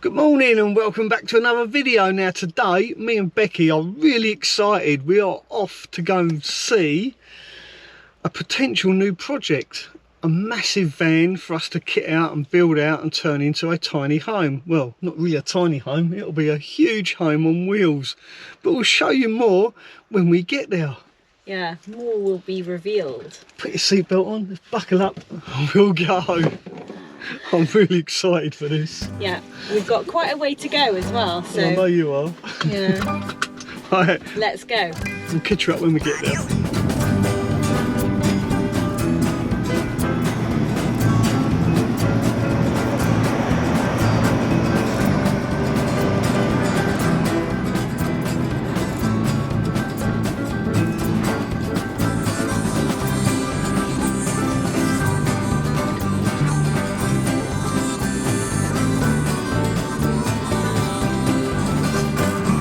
Good morning and welcome back to another video. Now today, me and Becky are really excited. We are off to go and see a potential new project. A massive van for us to kit out and build out and turn into a tiny home. Well, not really a tiny home, it'll be a huge home on wheels. But we'll show you more when we get there. Yeah, more will be revealed. Put your seatbelt on, let's buckle up and we'll go. I'm really excited for this. Yeah, we've got quite a way to go as well, so... I know you are. Yeah. Right. Let's go. We'll catch you up when we get there.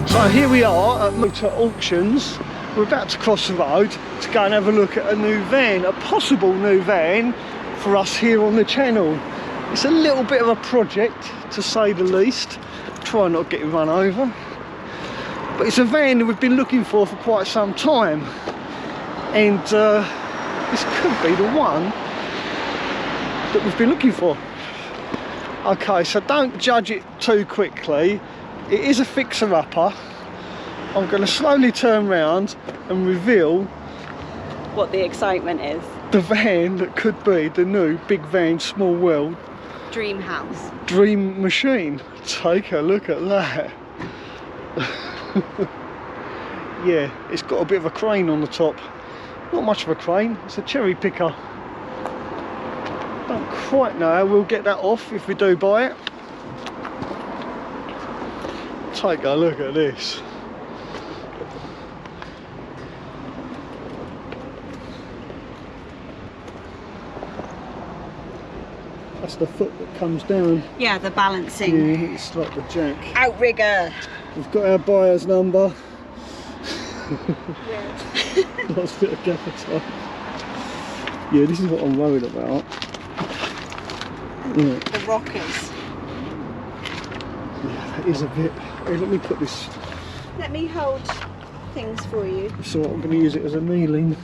So here we are at Motor Auctions. We're about to cross the road to go and have a look at a new van, a possible new van for us here on the channel. It's a little bit of a project, to say the least. Try not to get run over. But it's a van that we've been looking for quite some time. And this could be the one that we've been looking for. Okay, so don't judge it too quickly. It is a fixer-upper. I'm going to slowly turn round and reveal what the excitement is. The van that could be the new Big Van Small World Dream house. Dream machine. Take a look at that. Yeah, it's got a bit of a crane on the top. Not much of a crane, it's a cherry picker. Don't quite know how we'll get that off if we do buy it. Take a look at this. That's the foot that comes down. Yeah, the balancing. Yeah, it's like the jack. Outrigger. We've got our buyer's number. Yeah. Last bit of gaffer tape. Yeah, this is what I'm worried about. Yeah. The rockers. Yeah, that is a bit. Hey, let me put this. Let me hold things for you. So I'm going to use it as a kneeling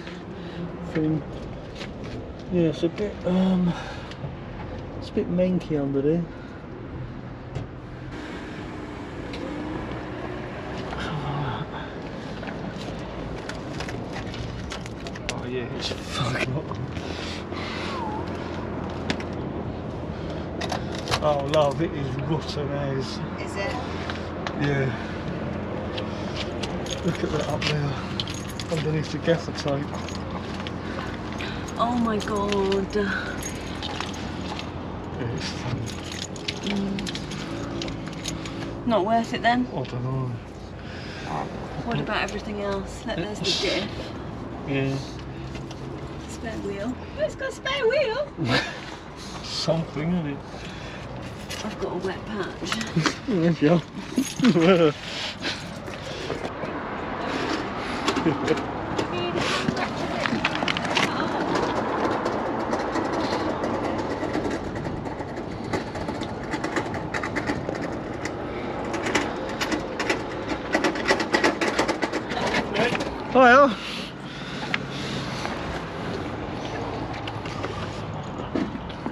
thing. Yeah, it's a bit manky under there. Oh yeah, it's fucking hot. Oh love, it is rotten as. Is it? Yeah. Look at that up there, underneath the gaffer tape. Oh my god. Yeah, it's fun. Not worth it then? I don't know. What about everything else? There's the diff. Yeah. Spare wheel. Oh, it's got a spare wheel. Something, isn't it? I've got a wet patch. There you go. Hiya.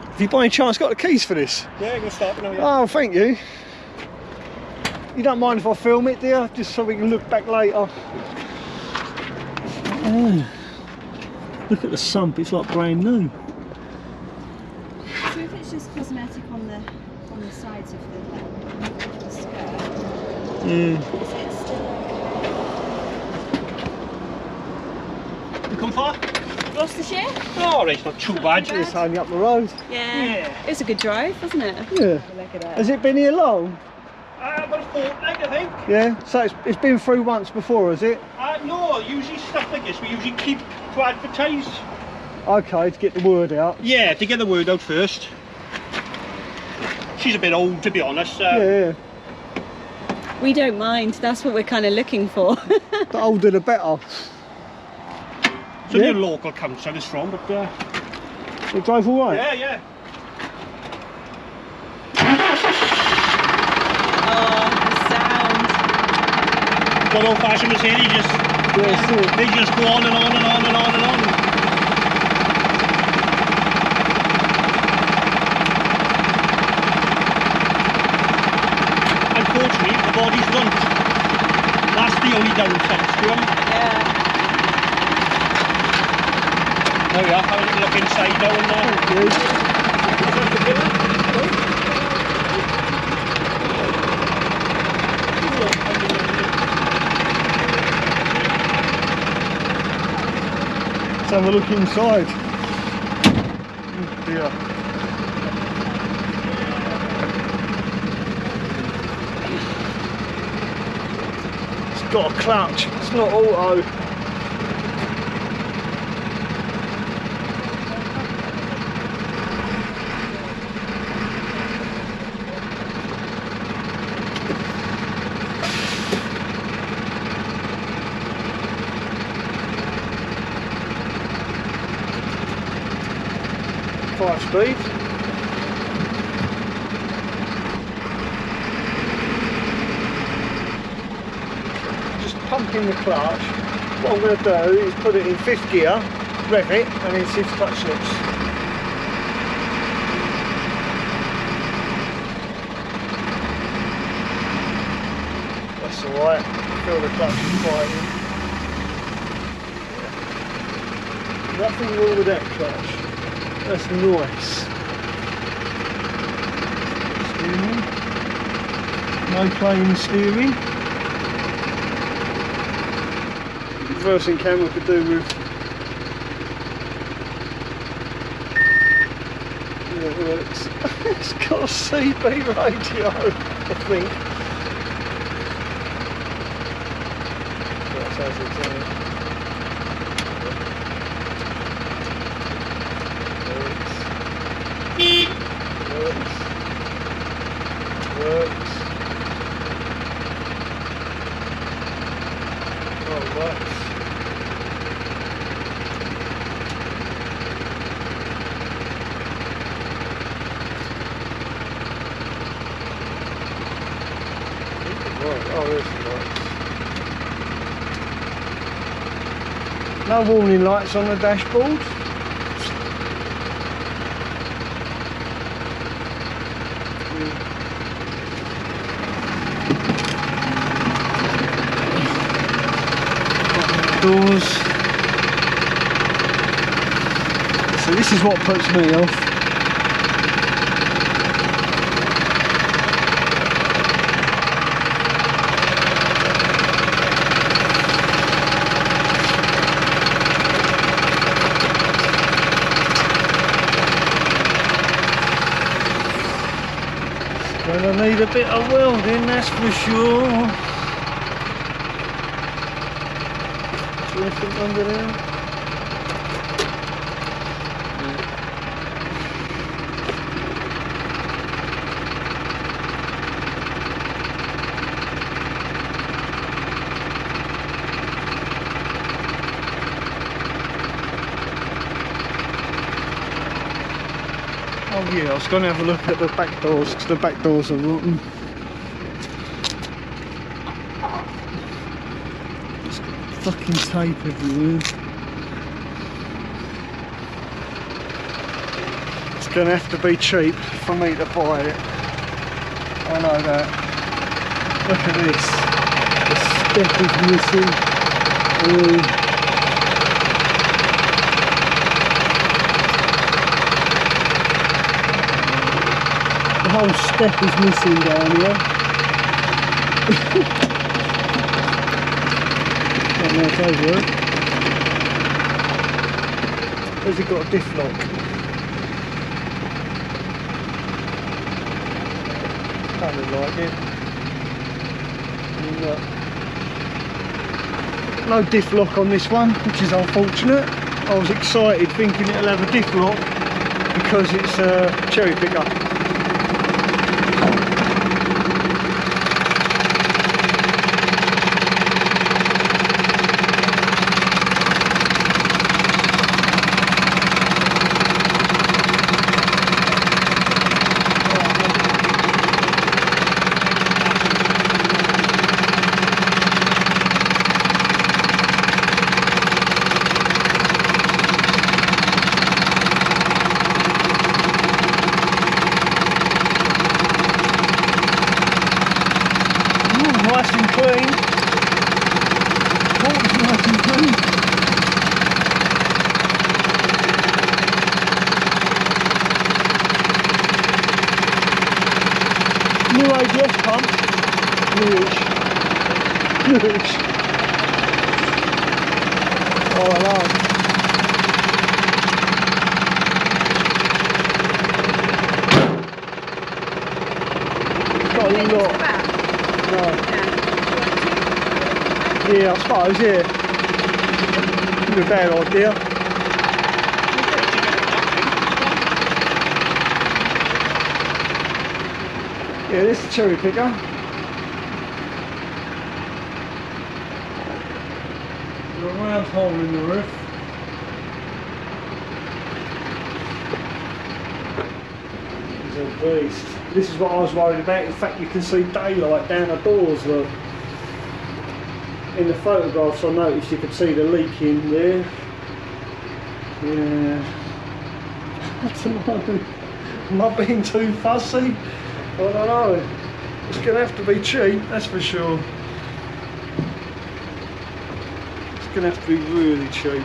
Have you by any chance got the keys for this? Yeah, you can start now, yeah. Oh, thank you. You don't mind if I film it, do you? Just so we can look back later. Oh. Look at the sump, it's like brand new. So if it's just cosmetic on the sides of the skirt, Yeah. is it still You come far? Gloucestershire? Oh, it's not too bad. It's only up the road. Yeah. It was a good drive, wasn't it? Yeah. Look at that. Has it been here long? About a fortnight, I think. Yeah. So it's been through once before, has it? No, usually stuff like this we usually keep to advertise. Okay, to get the word out. Yeah, to get the word out first. She's a bit old, to be honest. Yeah. We don't mind, that's what we're kind of looking for. The older the better. It's only a local council it's from, but It drove all right? yeah, yeah. got old-fashioned Mercedes, they just go on and on and on and on and on. Unfortunately, the bodies won't. That's the only downside to them. Yeah. There we are, have a little look inside now and Let's have a look inside. Oh dear. It's got a clutch, it's not auto. Speed. Just pumping the clutch. What I'm going to do is put it in 5th gear, rev it, and then see if the clutch slips. That's alright, feel the clutch is fighting. Nothing wrong with that clutch. That's nice. Steering. No plane steering. Reversing camera could do with. Yeah, it works. It's got a CB radio, I think. That's as it's on. Works. Oh, works. Oh, there's the lights. No warning lights on the dashboard. Doors. So this is what puts me off. Gonna need a bit of welding, that's for sure. Anything under there? Oh yeah, I was going to have a look at the back doors because the back doors are rotten. Fucking tape everywhere. It's gonna have to be cheap for me to buy it. I know that. Look at this. The step is missing. Ooh. The whole step is missing down here. Now it's over. Has it got a diff lock? Kind of like it. No diff lock on this one, which is unfortunate. I was excited thinking it'll have a diff lock because it's a cherry picker. nice and clean. Water's nice and clean. New APS pump. Newish. Oh, I know. Got a lot. No. Yeah, I suppose, yeah. Not a bad idea. Yeah, this is the cherry picker. There's a round hole in the roof. He's a beast. This is what I was worried about. In fact, you can see daylight down the doors, look. In the photographs I noticed you could see the leak in there. Yeah. I don't know. Am I being too fussy? I don't know. It's going to have to be cheap, that's for sure. It's going to have to be really cheap.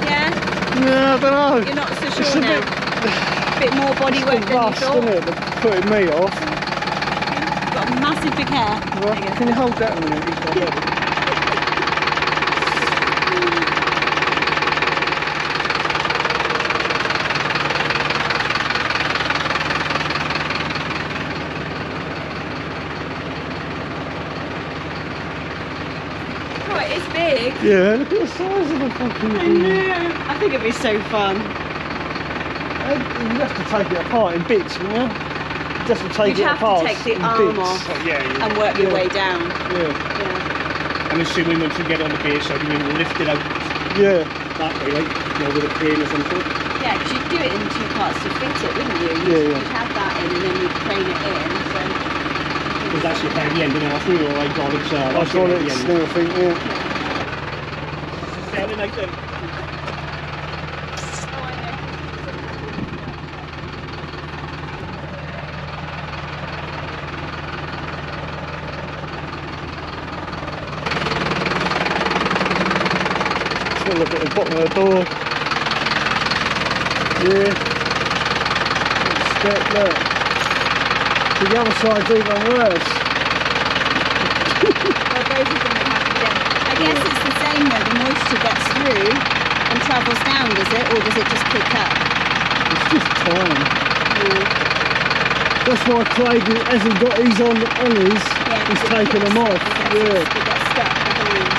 Yeah? Yeah, I don't know. You're not so It's sure a now? Bit more body work than you rust, thought. isn't it, that's putting me off. You've got massive big hair. Well, can you hold that a minute? Right, it's big. Yeah, look at the size of the fucking I thing. know. I think it'd be so fun. You'd have to take it apart in bits, wouldn't you? You'd have to take You'd it have apart to take the in arm bits. off Oh, yeah. and work your Yeah. way down. Yeah. Yeah. I'm assuming once you get on the base side, you will lift it out Yeah. that way, like, you know, with a crane or something. Yeah, because you'd do it in two parts to fit it, wouldn't you? Yeah, yeah. You'd have that in and then you'd crane it in. So. Because that's your heavy end, and after all, hydraulics are. That's all it's and everything, yeah. Fairly nice then. Let's look at the bottom of the door. Yeah. Step, look. So the other side's even worse. Well, both of them would have to get. I guess it's the same though, the moisture gets through and travels down, does it? Or does it just pick up? It's just time. Yeah. That's why Craig hasn't got his on his. Yeah, He's it taken them hits- off. It Yeah. gets stuck behind.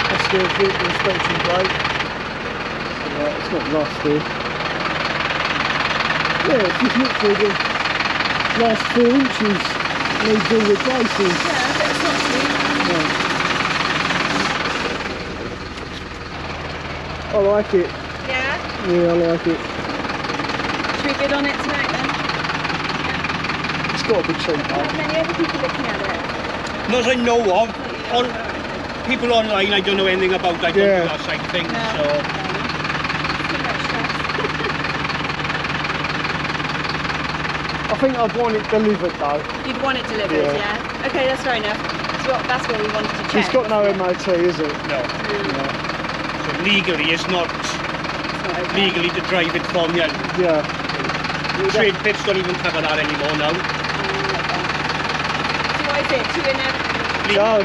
That's the inspection plate. Right, it's not rusty. Yeah, it's just literally the last 4 inches needs all replacing. Yeah, but it's not too. Yeah. I like it. Yeah? Yeah, I like it. Should we bid on it tonight then? It's got to be cheap, Not though. many other people looking at it. Not as I know of. On people online, I don't know anything about. I don't Yeah. do that side of things. No. So Too much stress. I think I'd want it delivered, though. You'd want it delivered, Yeah. yeah? Okay, that's fair enough. That's what we wanted to check. It's got no MOT, is it? no. No. So legally, it's not It's not okay. legally to drive it from you. Yeah. Trade pits don't even cover that anymore now. So what is it? 2.5? So,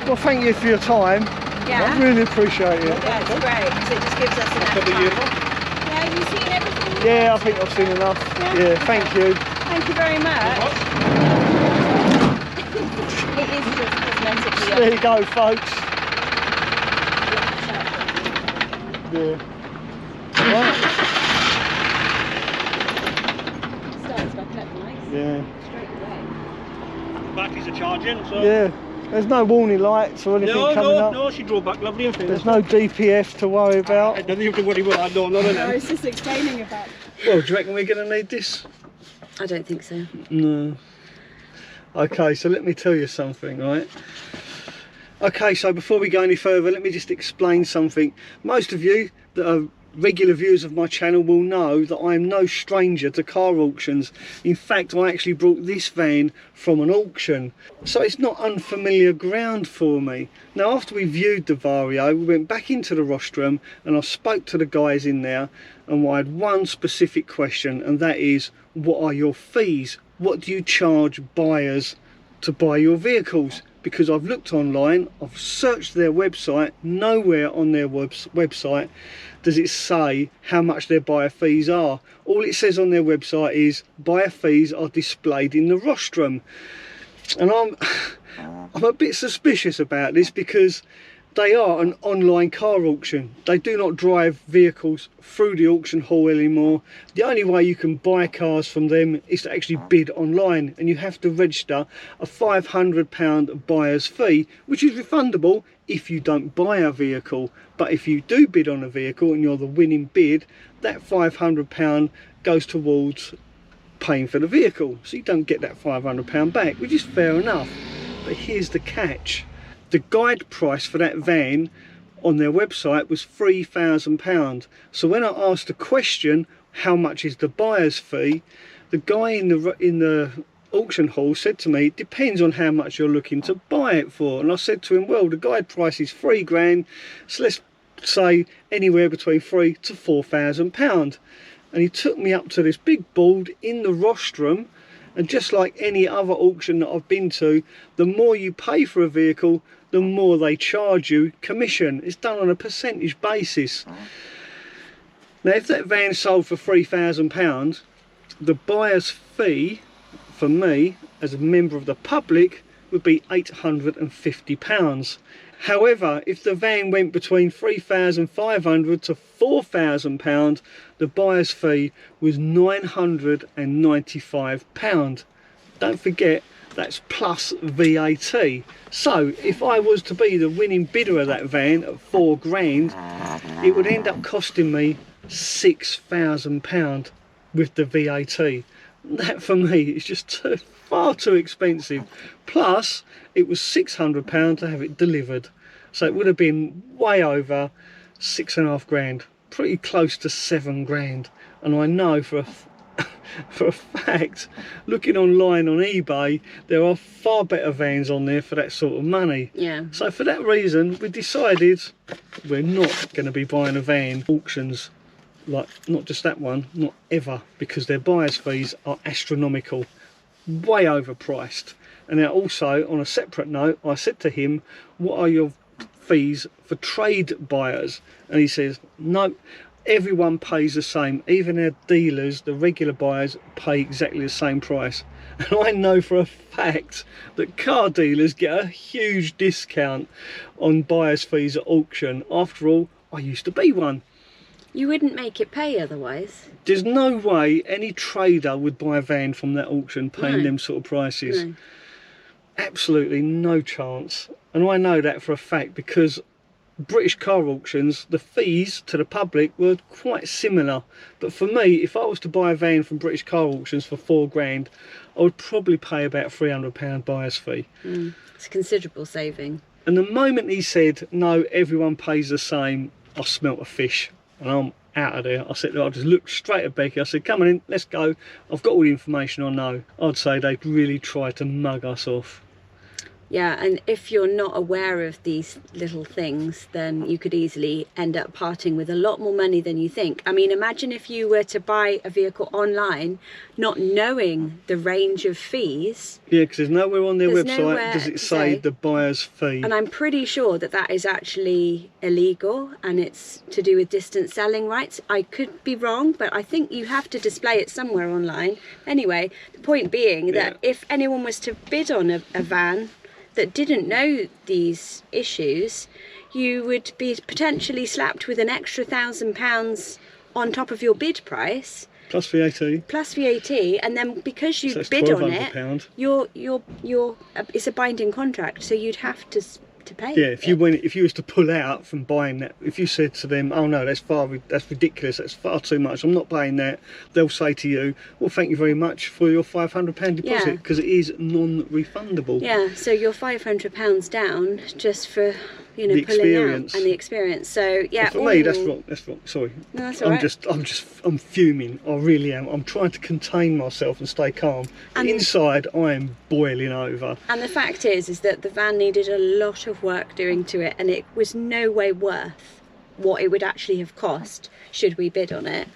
well, thank you for your time. Yeah. I really appreciate it. Yeah, it's great because it just gives us enough Could be time. useful. Yeah, you've seen everything? Yeah, I think I've seen enough. Yeah. Yeah, thank you. Thank you very much. It is just cosmetically. There you go, folks. Yeah. Right. Starts back up nice. Yeah. Straight away. Batteries are charging, so Yeah. There's no warning lights or anything coming up. No, she drove back lovely and There's no DPF to worry about. Nothing you have to worry about. No, none of I them. was just explaining about. Well, do you reckon we're going to need this? I don't think so. No. Okay, so let me tell you something, right? Okay, so before we go any further, let me just explain something. Most of you that are regular viewers of my channel will know that I am no stranger to car auctions. In fact, I actually brought this van from an auction, so it's not unfamiliar ground for me. Now, after we viewed the Vario, we went back into the rostrum and I spoke to the guys in there, and I had one specific question, and that is, what are your fees? What do you charge buyers to buy your vehicles? Because I've looked online, I've searched their website, nowhere on their website does it say how much their buyer fees are. All it says on their website is buyer fees are displayed in the rostrum. And I'm a bit suspicious about this, because they are an online car auction. They do not drive vehicles through the auction hall anymore. The only way you can buy cars from them is to actually bid online, and you have to register a £500 buyer's fee, which is refundable if you don't buy a vehicle. But if you do bid on a vehicle and you're the winning bid, that £500 goes towards paying for the vehicle. So you don't get that £500 back, which is fair enough. But here's the catch. The guide price for that van on their website was £3,000. So when I asked the question, how much is the buyer's fee, the guy in the auction hall said to me, it depends on how much you're looking to buy it for. And I said to him, well, the guide price is £3,000, so let's say anywhere between £3,000 to £4,000. And he took me up to this big board in the rostrum, and just like any other auction that I've been to, the more you pay for a vehicle, the more they charge you commission. It's done on a percentage basis. Now, if that van sold for £3,000, the buyer's fee for me as a member of the public would be £850. However, if the van went between £3,500 to £4,000, the buyer's fee was £995. Don't forget, that's plus VAT. So if I was to be the winning bidder of that van at £4,000, it would end up costing me £6,000 with the VAT. That for me is just far too expensive. Plus it was £600 to have it delivered, so it would have been way over £6,500, pretty close to £7,000. And I know for a fact, looking online on eBay, there are far better vans on there for that sort of money. Yeah. So for that reason, we decided we're not going to be buying a van auctions. Like, not just that one, not ever, because their buyer's fees are astronomical, way overpriced. And now also, on a separate note, I said to him, what are your fees for trade buyers? And he says, no, everyone pays the same. Even our dealers, the regular buyers, pay exactly the same price. And I know for a fact that car dealers get a huge discount on buyer's fees at auction. After all, I used to be one. You wouldn't make it pay otherwise. There's no way any trader would buy a van from that auction paying them sort of prices. No. Absolutely no chance. And I know that for a fact, because British car auctions, the fees to the public were quite similar. But for me, if I was to buy a van from British car auctions for £4,000, I would probably pay about £300 buyer's fee. It's a considerable saving. And the moment he said, no, everyone pays the same, I smelt a fish. And I'm out of there. I said, I just looked straight at Becky. I said, come on in, let's go. I've got all the information I know. I'd say they'd really try to mug us off. Yeah, and if you're not aware of these little things, then you could easily end up parting with a lot more money than you think. I mean, imagine if you were to buy a vehicle online, not knowing the range of fees. Yeah, because there's nowhere on their There's website nowhere does it to say say. the buyer's fee. And I'm pretty sure that that is actually illegal, and it's to do with distance selling rights. I could be wrong, but I think you have to display it somewhere online. Anyway, the point being that if anyone was to bid on a van that didn't know these issues, you would be potentially slapped with an extra £1,000 on top of your bid price, Plus VAT. Plus VAT, and then because you So that's bid on it, £1,200. you're it's a binding contract, so you'd have to pay. Yeah, if you was to pull out from buying that, if you said to them, "Oh no, that's ridiculous, that's far too much, I'm not paying that," they'll say to you, "Well, thank you very much for your £500 deposit," because it is non-refundable. Yeah, so you're £500 down just for The pulling experience. out and the experience. So yeah, But for me, that's wrong. That's wrong. Sorry. No, that's all right. I'm fuming. I really am. I'm trying to contain myself and stay calm. And inside, I am boiling over. And the fact is that the van needed a lot of work doing to it, and it was no way worth what it would actually have cost should we bid on it.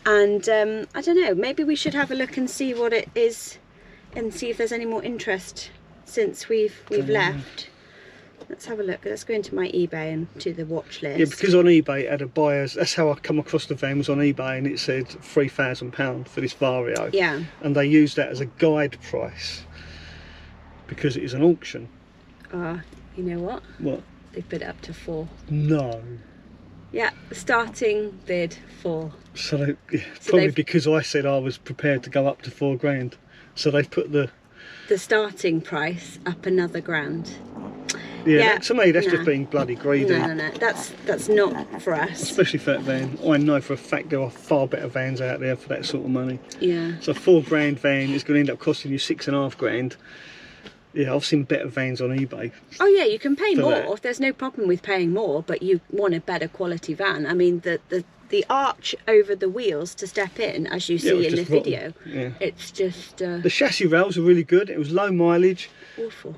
And I don't know, maybe we should have a look and see what it is, and see if there's any more interest since we've left. Let's have a look. Let's go into my eBay and to the watch list. Yeah, because on eBay it had a buyer's. That's how I come across the van, was on eBay, and it said £3,000 for this Vario. Yeah. And they used that as a guide price because it is an auction. You know what? What? They put it up to 4. No. Yeah, starting bid 4. So probably because I said I was prepared to go up to £4,000. So they've put the starting price up another £1,000. Yeah, to me that's just being bloody greedy. No, that's not for us. Especially for that van. I know for a fact there are far better vans out there for that sort of money. Yeah. So a £4,000 van is going to end up costing you £6,500. Yeah, I've seen better vans on eBay. Oh yeah, you can pay more. That. There's no problem with paying more, but you want a better quality van. I mean, the arch over the wheels to step in, as you see in the video, it's just... The chassis rails are really good. It was low mileage. Awful.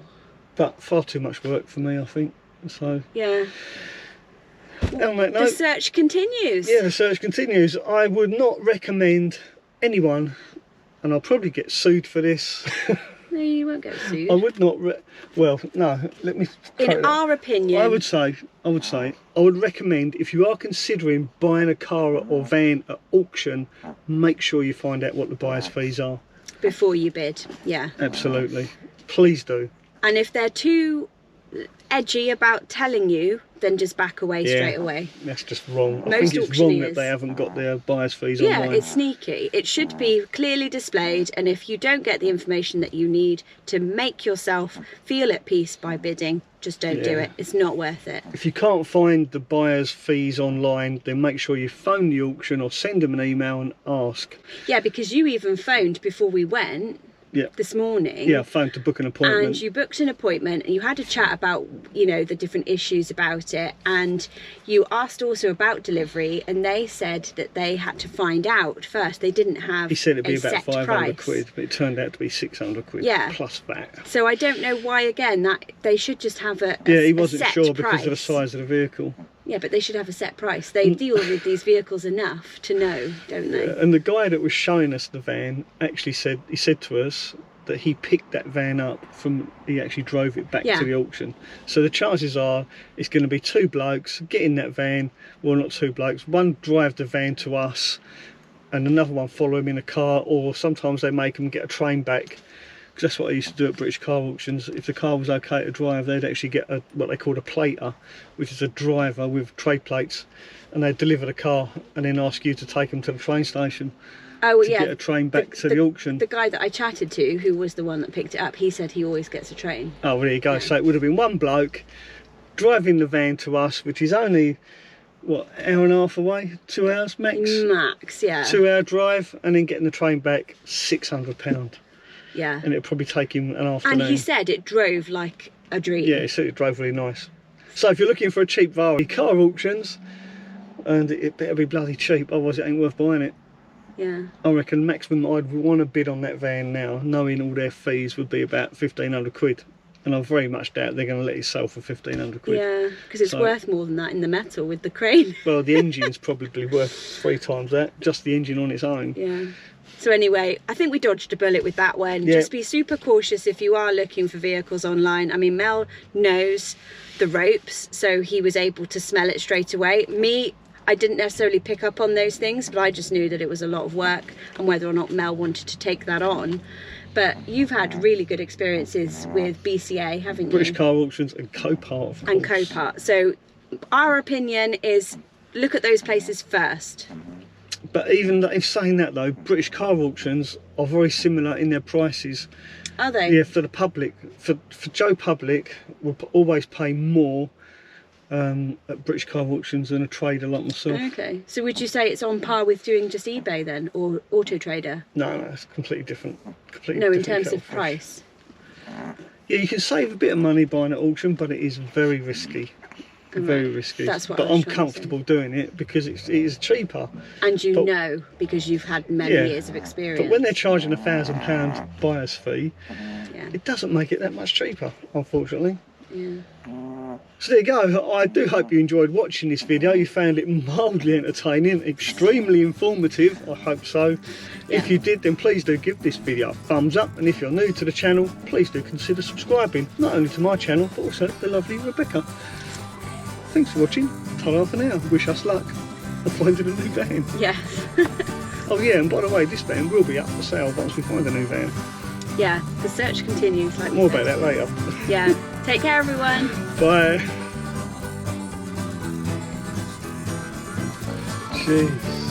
But far too much work for me, I think. So... Yeah. On that note, the search continues. Yeah, the search continues. I would not recommend anyone, and I'll probably get sued for this. No, you won't get sued. I would not. Well, no. Let me. In our opinion, I would say, I would recommend, if you are considering buying a car or van at auction, make sure you find out what the buyer's fees are before you bid. Yeah. Absolutely. Please do. And if they're too edgy about telling you, then just back away straight away. That's just wrong. Most I think it's wrong that they haven't got their buyer's fees online. Yeah, it's sneaky. It should be clearly displayed, and if you don't get the information that you need to make yourself feel at peace by bidding, just don't do it. It's not worth it. If you can't find the buyer's fees online, then make sure you phone the auction or send them an email and ask. Yeah, because you even phoned before we went. This morning. Yeah, I phoned to book an appointment. And you booked an appointment and you had a chat about, you know, the different issues about it, and you asked also about delivery, and they said that they had to find out first. They didn't have He said it'd be about 500 price. quid, but it turned out to be 600 quid plus that. So I don't know why, again, that they should just have a he wasn't set sure price. because of the size of the vehicle. Yeah, but they should have a set price. They deal with these vehicles enough to know, don't they? And the guy that was showing us the van actually said, he said to us that he picked that van up from, he actually drove it back to the auction. So the chances are it's going to be 2 blokes get in that van, well, not 2 blokes, one drive the van to us and another one follow him in a car, or sometimes they make them get a train back. Because that's what I used to do at British car auctions. If the car was okay to drive, they'd actually get what they called a plater, which is a driver with trade plates, and they'd deliver the car and then ask you to take them to the train station to get a train back to the auction. The guy that I chatted to, who was the one that picked it up, he said he always gets a train. Oh, well, there you go. So it would have been one bloke driving the van to us, which is only, what, hour and a half away? 2 hours max? Max, yeah. 2 hour drive, and then getting the train back, £600. Yeah. And it'd probably take him an afternoon. And he said it drove like a dream. Yeah, he said it drove really nice. So if you're looking for a cheap Vario, car auctions, and it better be bloody cheap, otherwise it ain't worth buying it. Yeah. I reckon maximum I'd want to bid on that van now, knowing all their fees, would be about 1,500 quid. And I very much doubt they're going to let it sell for 1,500 quid. Yeah, because it's worth more than that in the metal with the crane. Well, the engine's probably worth 3 times that, just the engine on its own. Yeah. So anyway, I think we dodged a bullet with that one. Just be super cautious if you are looking for vehicles online. I mean, Mel knows the ropes, so he was able to smell it straight away. Me, I didn't necessarily pick up on those things, but I just knew that it was a lot of work and whether or not Mel wanted to take that on. But you've had really good experiences with BCA, haven't you? British Car Auctions and Copart. And Copart. So our opinion is look at those places first. But even if saying that though, British car auctions are very similar in their prices. Are they? Yeah, for the public, for Joe Public, will always pay more at British car auctions than a trader like myself. Okay, so would you say it's on par with doing just eBay then, or Auto Trader? No, it's completely different. No, in terms of price. Yeah, you can save a bit of money buying at auction, but it is very risky. Very risky. That's what but I was I'm trying to comfortable doing it because it is cheaper. And you know, because you've had many years of experience. But when they're charging £1,000 buyer's fee, yeah. it doesn't make it that much cheaper, unfortunately. Yeah. So there you go. I do hope you enjoyed watching this video. You found it mildly entertaining, extremely informative. I hope so. Yeah. If you did, then please do give this video a thumbs up. And if you're new to the channel, please do consider subscribing, not only to my channel, but also the lovely Rebecca. Thanks for watching. Ta-ra for now. Wish us luck on finding a new van. Yeah. Oh yeah, and by the way, this van will be up for sale once we find a new van. Yeah, the search continues. Like More about that later. Yeah. Take care, everyone. Bye. Jeez.